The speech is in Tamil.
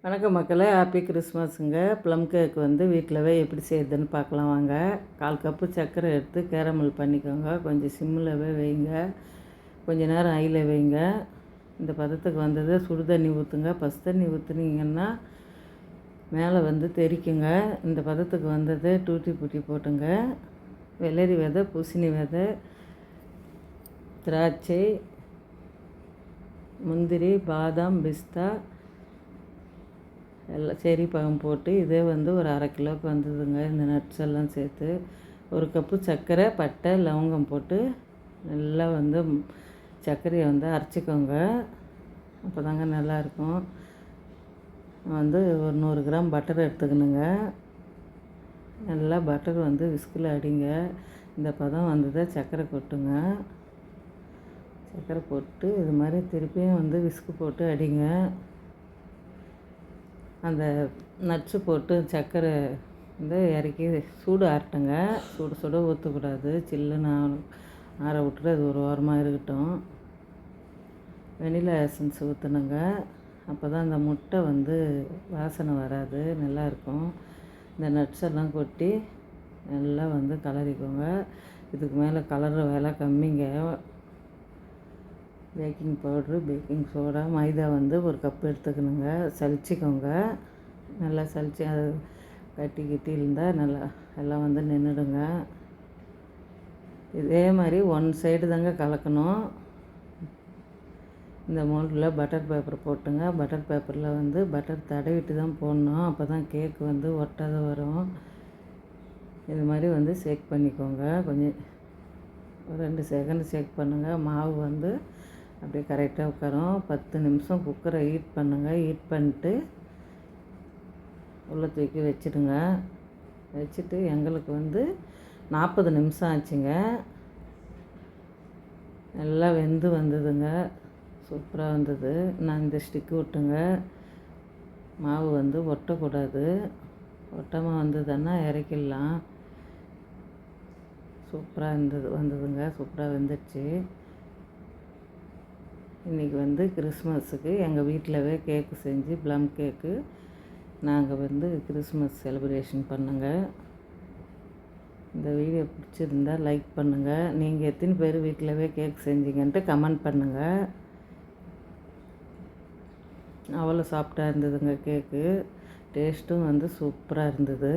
வணக்கம் மக்களே, ஹாப்பி கிறிஸ்மஸுங்க. ப்ளம் கேக் வீட்டிலவே எப்படி செய்யுதுன்னு பார்க்கலாம் வாங்க. 1/4 கப்பு சர்க்கரை எடுத்து கேரமல் பண்ணிக்கோங்க. கொஞ்சம் சிம்மில்வே வைங்க, கொஞ்ச நேரம் ஹையில் வைங்க. இந்த பதத்துக்கு சுடு தண்ணி ஊற்றுங்க. பசு தண்ணி ஊற்றுனீங்கன்னா மேலே தெறிக்குங்க. இந்த பதத்துக்கு டூட்டி பூட்டி போட்டுங்க. வெள்ளரி விதை, பூசணி விதை, திராட்சை, முந்திரி, பாதாம், பிஸ்தா எல்லாம் செரி பழம் போட்டு இதே ஒரு 1/2 கிலோவுக்கு வந்ததுங்க. இந்த நட்ஸ் எல்லாம் சேர்த்து 1 கப்பு சர்க்கரை, பட்டை, லவங்கம் போட்டு நல்லா சர்க்கரையை அரைச்சிக்கோங்க. அப்போ தாங்க நல்லாயிருக்கும். ஒரு 100 கிராம் பட்டர் எடுத்துக்கணுங்க. நல்லா பட்டர் விஸ்கில் அடிங்க. இந்த பதம் சர்க்கரை கொட்டுங்க. சர்க்கரை போட்டு இது மாதிரி திருப்பியும் விஸ்கு போட்டு அடிங்க. அந்த நட்ஸு போட்டு சர்க்கரை இறக்கி சூடு ஆறட்டுங்க. சுட ஊற்றக்கூடாது. சில்லுன்னு ஆற விட்டுட்டு அது ஒரு ஓரமாக இருக்கட்டும். வெனிலா எசன்ஸ் ஊற்றணுங்க. அப்போ தான் அந்த முட்டை வாசனை வராது, நல்லாயிருக்கும். இந்த நட்ஸ் எல்லாம் கொட்டி நல்லா கலரிக்கோங்க. இதுக்கு மேலே கலர் வேலை கம்மிங்க. பேக்கிங் பவுட்ரு, பேக்கிங் சோடா, மைதா 1 கப் எடுத்துக்கணுங்க. சலிச்சிக்கோங்க. நல்லா சலிச்சு அது கட்டி இருந்தால் நல்லா எல்லாம் நின்றுடுங்க. இதே மாதிரி 1 சைடு தாங்க கலக்கணும். இந்த மோல்டில் பட்டர் பேப்பர் போட்டுங்க. பட்டர் பேப்பரில் பட்டர் தடவிட்டு தான் போடணும். அப்போ தான் கேக்கு ஒட்டாத வரும். இது மாதிரி ஷேக் பண்ணிக்கோங்க. கொஞ்சம் 2 செகண்ட் ஷேக் பண்ணுங்கள். மாவு அப்படியே கரெக்டாக உட்காரும். 10 நிமிஷம் குக்கரை ஹீட் பண்ணுங்கள். ஹீட் பண்ணிட்டு உள்ளே தூக்கி வச்சுடுங்க. வச்சுட்டு எங்களுக்கு 40 நிமிஷம் ஆச்சுங்க. நல்லா வெந்து வந்ததுங்க. சூப்பராக வந்தது. நான் இந்த ஸ்டிக்கு விட்டுங்க. மாவு ஒட்டக்கூடாது. ஒட்டாமல் வந்ததுன்னா இறக்கிடலாம். சூப்பராக வந்ததுங்க. சூப்பராக வெந்துடுச்சு. இன்றைக்கி கிறிஸ்மஸுக்கு எங்கள் வீட்டிலவே கேக்கு செஞ்சு ப்ளம் கேக்கு நாங்கள் கிறிஸ்மஸ் செலிப்ரேஷன் பண்ணுங்க. இந்த வீடியோ பிடிச்சிருந்தால் லைக் பண்ணுங்கள். நீங்கள் எத்தனை பேர் வீட்டிலவே கேக் செஞ்சீங்கன்ட்டு கமெண்ட் பண்ணுங்கள். அவ்வளோ சாஃப்டாக இருந்ததுங்க கேக்கு. டேஸ்ட்டும் சூப்பராக இருந்தது.